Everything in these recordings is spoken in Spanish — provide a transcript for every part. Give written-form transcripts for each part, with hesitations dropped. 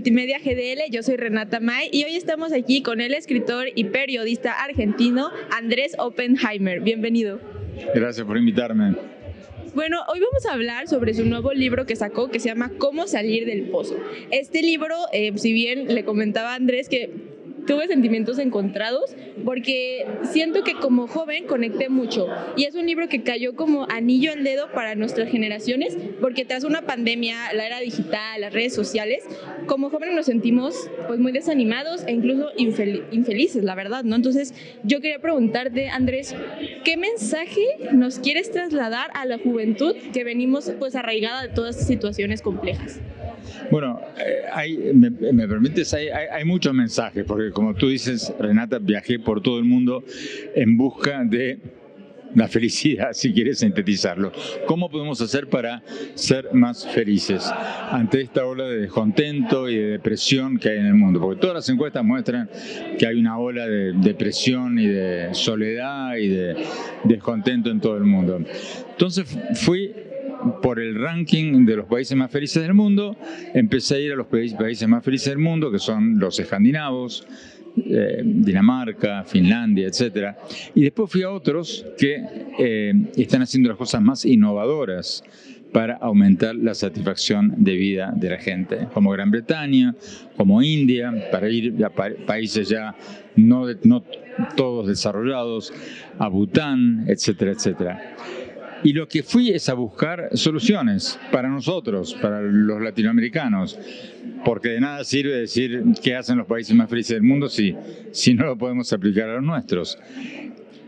Multimedia GDL, yo soy Renata May y hoy estamos aquí con el escritor y periodista argentino Andrés Oppenheimer. Bienvenido. Gracias por invitarme. Bueno, hoy vamos a hablar sobre su nuevo libro que sacó, que se llama Cómo salir del pozo. Este libro, si bien le comentaba a Andrés que tuve sentimientos encontrados, porque siento que como joven conecté mucho y es un libro que cayó como anillo al dedo para nuestras generaciones, porque tras una pandemia, la era digital, las redes sociales, como jóvenes nos sentimos pues muy desanimados e incluso infelices, la verdad, ¿no? Entonces yo quería preguntarte, Andrés, ¿qué mensaje nos quieres trasladar a la juventud que venimos pues arraigada de todas estas situaciones complejas? Bueno, me permites, hay muchos mensajes, porque como tú dices, Renata, viajé por todo el mundo en busca de la felicidad, si quieres sintetizarlo. ¿Cómo podemos hacer para ser más felices ante esta ola de descontento y de depresión que hay en el mundo? Porque todas las encuestas muestran que hay una ola de depresión y de soledad y de descontento en todo el mundo. Entonces fui por el ranking de los países más felices del mundo, empecé a ir a los países más felices del mundo, que son los escandinavos, Dinamarca, Finlandia, etc. Y después fui a otros que están haciendo las cosas más innovadoras para aumentar la satisfacción de vida de la gente, como Gran Bretaña, como India, para ir a países ya no todos desarrollados, a Bután, etcétera, etcétera. Y lo que fui es a buscar soluciones para nosotros, para los latinoamericanos, porque de nada sirve decir qué hacen los países más felices del mundo si no lo podemos aplicar a los nuestros.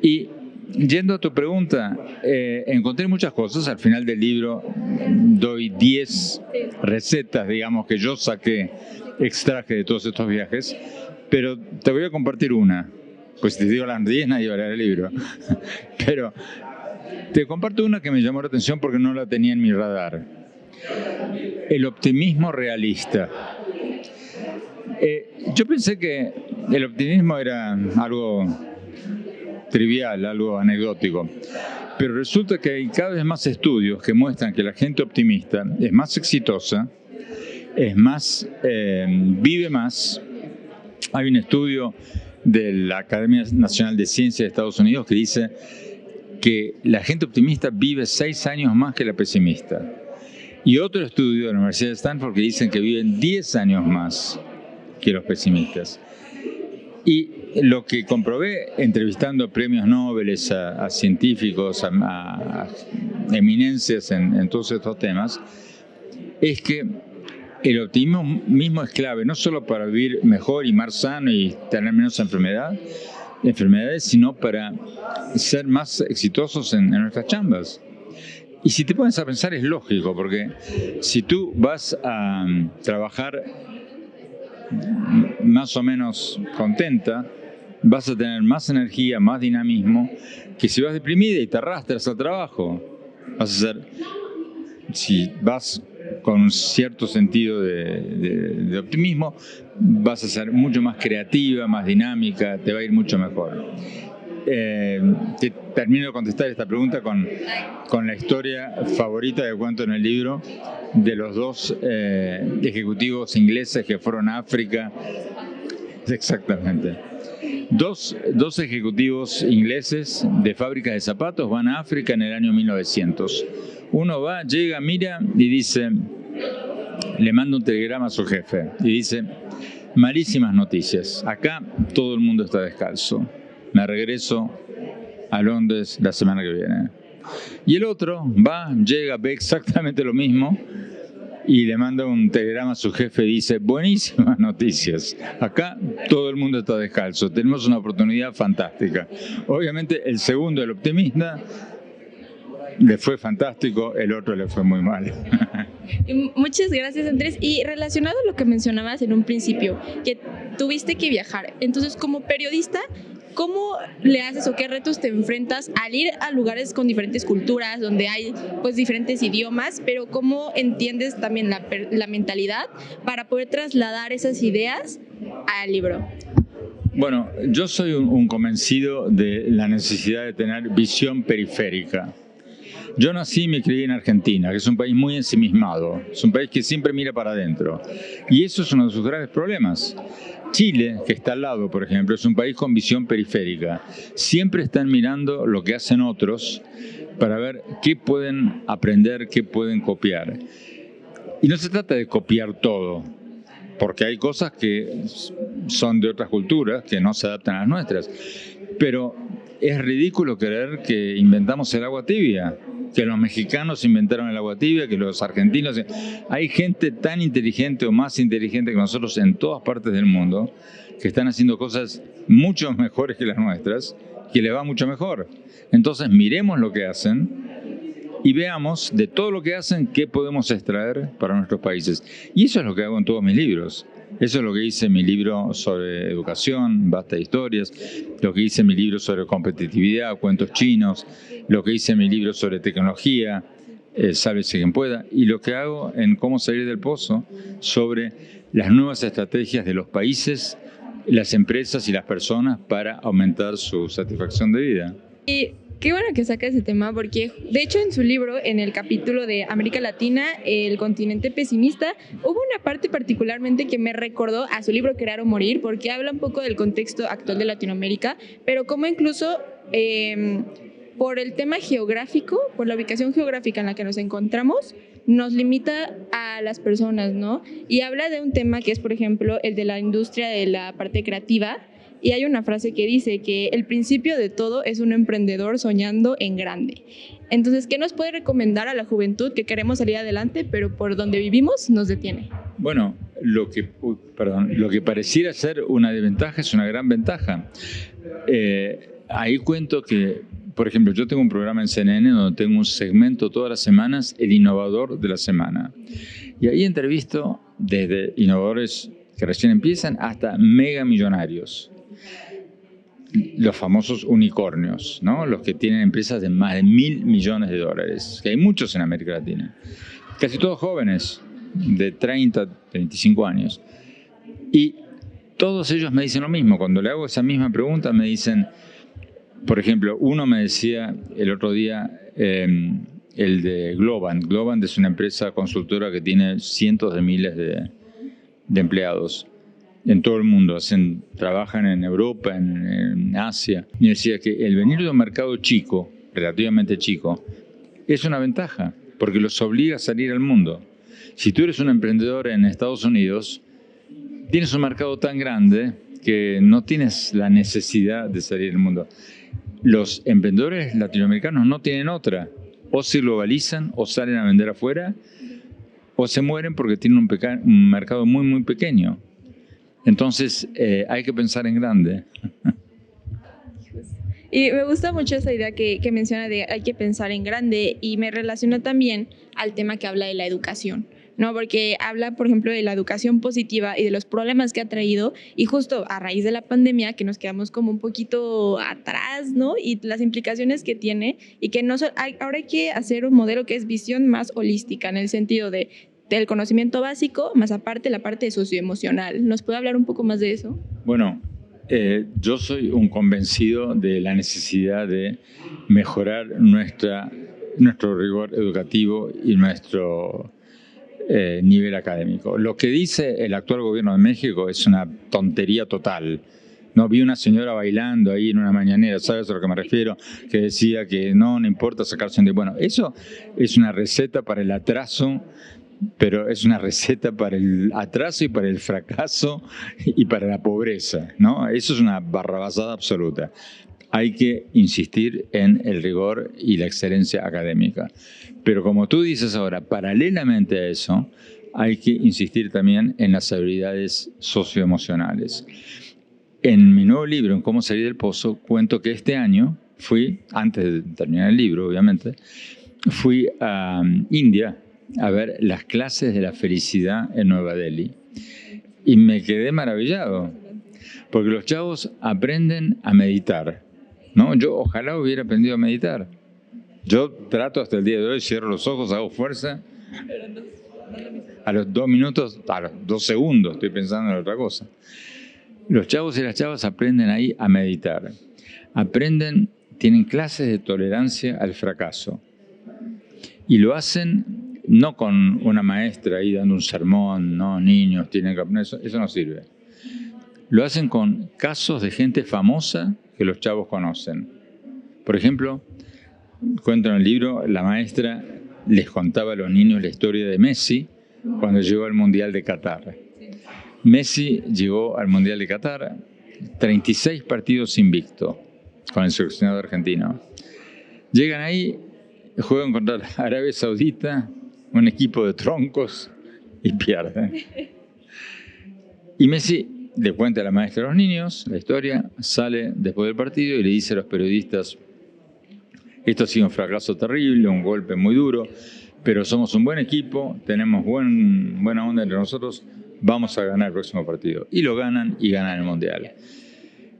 Y yendo a tu pregunta, encontré muchas cosas. Al final del libro doy 10 recetas, digamos, que yo extraje de todos estos viajes, pero te voy a compartir una. Pues si te digo las 10 nadie va a leer el libro. Pero te comparto una que me llamó la atención porque no la tenía en mi radar. El optimismo realista. Yo pensé que el optimismo era algo trivial, algo anecdótico, pero resulta que hay cada vez más estudios que muestran que la gente optimista es más exitosa, vive más. Hay un estudio de la Academia Nacional de Ciencias de Estados Unidos que dice que la gente optimista vive 6 años más que la pesimista. Y otro estudio de la Universidad de Stanford que dicen que viven 10 años más que los pesimistas. Y lo que comprobé entrevistando premios Nobel a científicos, a eminencias en todos estos temas, es que el optimismo mismo es clave, no solo para vivir mejor y más sano y tener menos enfermedades, sino para ser más exitosos en nuestras chambas. Y si te pones a pensar es lógico, porque si tú vas a trabajar más o menos contenta, vas a tener más energía, más dinamismo, que si vas deprimida y te arrastras al trabajo. Si vas con un cierto sentido de optimismo, vas a ser mucho más creativa, más dinámica, te va a ir mucho mejor. Termino de contestar esta pregunta con la historia favorita que cuento en el libro de los 2 ejecutivos ingleses que fueron a África. Exactamente. Dos ejecutivos ingleses de fábricas de zapatos van a África en el año 1900. Uno va, llega, mira y dice, le manda un telegrama a su jefe y dice: malísimas noticias, acá todo el mundo está descalzo, me regreso a Londres la semana que viene. Y el otro va, llega, ve exactamente lo mismo y le manda un telegrama a su jefe y dice: buenísimas noticias, acá todo el mundo está descalzo, tenemos una oportunidad fantástica. Obviamente el segundo, el optimista, le fue fantástico, el otro le fue muy mal. Muchas gracias, Andrés. Y relacionado a lo que mencionabas en un principio, que tuviste que viajar, entonces como periodista, ¿cómo le haces o qué retos te enfrentas al ir a lugares con diferentes culturas, donde hay pues diferentes idiomas, pero cómo entiendes también la mentalidad para poder trasladar esas ideas al libro? Bueno, yo soy un convencido de la necesidad de tener visión periférica. Yo nací y me crié en Argentina, que es un país muy ensimismado, es un país que siempre mira para adentro. Y eso es uno de sus graves problemas. Chile, que está al lado, por ejemplo, es un país con visión periférica. Siempre están mirando lo que hacen otros para ver qué pueden aprender, qué pueden copiar. Y no se trata de copiar todo, porque hay cosas que son de otras culturas, que no se adaptan a las nuestras. Pero es ridículo creer que inventamos el agua tibia, que los mexicanos inventaron el agua tibia, que los argentinos... Hay gente tan inteligente o más inteligente que nosotros en todas partes del mundo que están haciendo cosas mucho mejores que las nuestras, que les va mucho mejor. Entonces miremos lo que hacen y veamos de todo lo que hacen qué podemos extraer para nuestros países. Y eso es lo que hago en todos mis libros. Eso es lo que hice en mi libro sobre educación, Basta de Historias, lo que hice en mi libro sobre competitividad, cuentos chinos, lo que hice en mi libro sobre tecnología, Sálvese quien pueda, y lo que hago en Cómo salir del pozo, sobre las nuevas estrategias de los países, las empresas y las personas para aumentar su satisfacción de vida. Y qué bueno que saca ese tema, porque de hecho en su libro, en el capítulo de América Latina, el continente pesimista, hubo una parte particularmente que me recordó a su libro Crear o Morir, porque habla un poco del contexto actual de Latinoamérica, pero como incluso por el tema geográfico, por la ubicación geográfica en la que nos encontramos, nos limita a las personas, ¿no? Y habla de un tema que es, por ejemplo, el de la industria de la parte creativa. Y hay una frase que dice que el principio de todo es un emprendedor soñando en grande. Entonces, ¿qué nos puede recomendar a la juventud que queremos salir adelante, pero por donde vivimos nos detiene? Bueno, lo que pareciera ser una desventaja es una gran ventaja. Ahí cuento que, por ejemplo, yo tengo un programa en CNN donde tengo un segmento todas las semanas, el innovador de la semana. Y ahí entrevisto desde innovadores que recién empiezan hasta megamillonarios. Los famosos unicornios, ¿no? Los que tienen empresas de más de $1.000 millones, que hay muchos en América Latina. Casi todos jóvenes, de 30, 35 años. Y todos ellos me dicen lo mismo. Cuando le hago esa misma pregunta, me dicen, por ejemplo, uno me decía el otro día, el de Globant. Globant es una empresa consultora que tiene cientos de miles de empleados en todo el mundo, trabajan en Europa, en Asia. Y decía que el venir de un mercado chico, relativamente chico, es una ventaja, porque los obliga a salir al mundo. Si tú eres un emprendedor en Estados Unidos, tienes un mercado tan grande que no tienes la necesidad de salir al mundo. Los emprendedores latinoamericanos no tienen otra. O se globalizan, o salen a vender afuera, o se mueren porque tienen un mercado muy, muy pequeño. Entonces, hay que pensar en grande. Y me gusta mucho esa idea que menciona de hay que pensar en grande, y me relaciona también al tema que habla de la educación, ¿no? Porque habla, por ejemplo, de la educación positiva y de los problemas que ha traído, y justo a raíz de la pandemia que nos quedamos como un poquito atrás, ¿no? Y las implicaciones que tiene, y que ahora hay que hacer un modelo que es visión más holística, en el sentido del conocimiento básico, más aparte la parte socioemocional. ¿Nos puede hablar un poco más de eso? Bueno, yo soy un convencido de la necesidad de mejorar nuestro rigor educativo y nuestro nivel académico. Lo que dice el actual gobierno de México es una tontería total. No, vi una señora bailando ahí en una mañanera, ¿sabes a lo que me refiero? Que decía que no importa sacarse un... Bueno, eso es una receta para el atraso, pero es una receta para el atraso y para el fracaso y para la pobreza, ¿no? Eso es una barrabasada absoluta. Hay que insistir en el rigor y la excelencia académica. Pero como tú dices ahora, paralelamente a eso, hay que insistir también en las habilidades socioemocionales. En mi nuevo libro, en Cómo salir del pozo, cuento que este año antes de terminar el libro, obviamente, fui a India a ver las clases de la felicidad en Nueva Delhi. Y me quedé maravillado, porque los chavos aprenden a meditar, ¿no? Yo ojalá hubiera aprendido a meditar. Yo trato hasta el día de hoy, cierro los ojos, hago fuerza. A los 2 minutos, a los 2 segundos estoy pensando en otra cosa. Los chavos y las chavas aprenden ahí a meditar. Tienen clases de tolerancia al fracaso. Y lo hacen no con una maestra ahí dando un sermón, no, niños tienen que aprender, eso no sirve. Lo hacen con casos de gente famosa que los chavos conocen. Por ejemplo, cuento en el libro, la maestra les contaba a los niños la historia de Messi cuando llegó al Mundial de Qatar. Messi llegó al Mundial de Qatar, 36 partidos invicto con el seleccionado argentino. Llegan ahí, juegan contra Arabia Saudita, un equipo de troncos, y pierden. Y Messi le cuenta a la maestra a los niños la historia, sale después del partido y le dice a los periodistas: esto ha sido un fracaso terrible, un golpe muy duro, pero somos un buen equipo, tenemos buena onda entre nosotros, vamos a ganar el próximo partido. Y lo ganan y ganan el Mundial.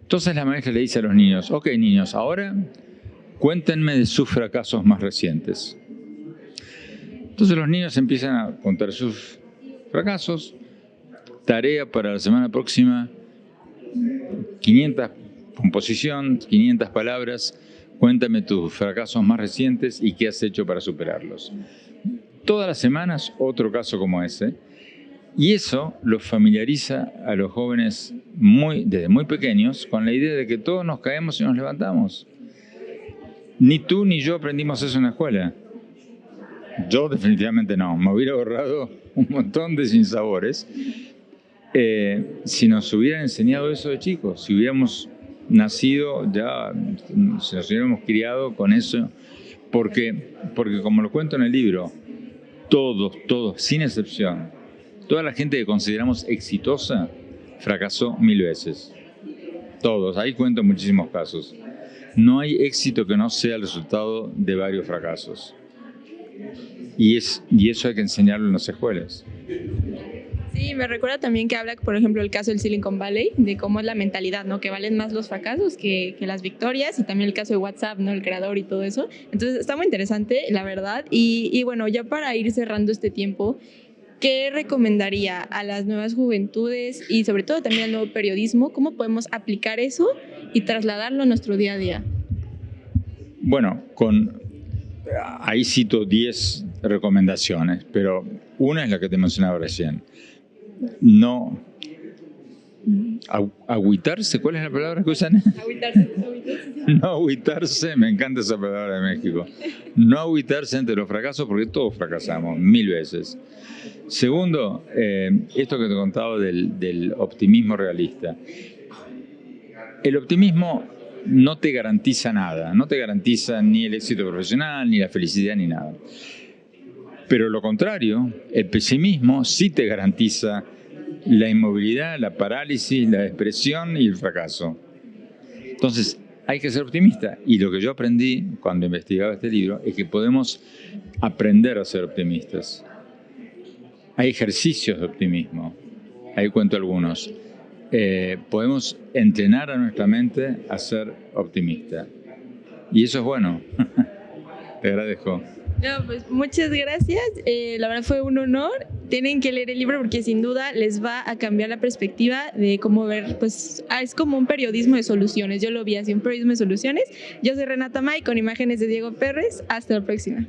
Entonces la maestra le dice a los niños: ok, niños, ahora cuéntenme de sus fracasos más recientes. Entonces los niños empiezan a contar sus fracasos. Tarea para la semana próxima: 500 composición, 500 palabras. Cuéntame tus fracasos más recientes y qué has hecho para superarlos. Todas las semanas otro caso como ese. Y eso los familiariza a los jóvenes desde muy pequeños con la idea de que todos nos caemos y nos levantamos. Ni tú ni yo aprendimos eso en la escuela. Yo definitivamente no. Me hubiera ahorrado un montón de sinsabores si nos hubieran enseñado eso de chicos. Si hubiéramos nacido ya, si nos hubiéramos criado con eso. Porque como lo cuento en el libro, todos, sin excepción, toda la gente que consideramos exitosa fracasó 1000 veces. Todos, ahí cuento muchísimos casos. No hay éxito que no sea el resultado de varios fracasos. Y eso hay que enseñarlo en las escuelas. Sí, me recuerda también que habla, por ejemplo, el caso del Silicon Valley, de cómo es la mentalidad, ¿no? Que valen más los fracasos que las victorias, y también el caso de WhatsApp, ¿no? El creador y todo eso. Entonces, está muy interesante, la verdad. Y bueno, ya para ir cerrando este tiempo, ¿qué recomendaría a las nuevas juventudes y sobre todo también al nuevo periodismo? ¿Cómo podemos aplicar eso y trasladarlo a nuestro día a día? Bueno, ahí cito 10 recomendaciones, pero una es la que te mencionaba recién. No agüitarse, ¿cuál es la palabra que usan? Agüitarse. No agüitarse, me encanta esa palabra de México. No agüitarse ante los fracasos, porque todos fracasamos 1000 veces. Segundo, esto que te contaba del optimismo realista. El optimismo no te garantiza nada, no te garantiza ni el éxito profesional, ni la felicidad, ni nada. Pero lo contrario, el pesimismo sí te garantiza la inmovilidad, la parálisis, la depresión y el fracaso. Entonces, hay que ser optimista. Y lo que yo aprendí cuando investigaba este libro es que podemos aprender a ser optimistas. Hay ejercicios de optimismo. Ahí cuento algunos. Podemos entrenar a nuestra mente a ser optimista. Y eso es bueno. Te agradezco. No, pues muchas gracias. La verdad fue un honor. Tienen que leer el libro porque sin duda les va a cambiar la perspectiva de cómo ver, pues es como un periodismo de soluciones. Yo lo vi así, un periodismo de soluciones. Yo soy Renata May con imágenes de Diego Pérez. Hasta la próxima.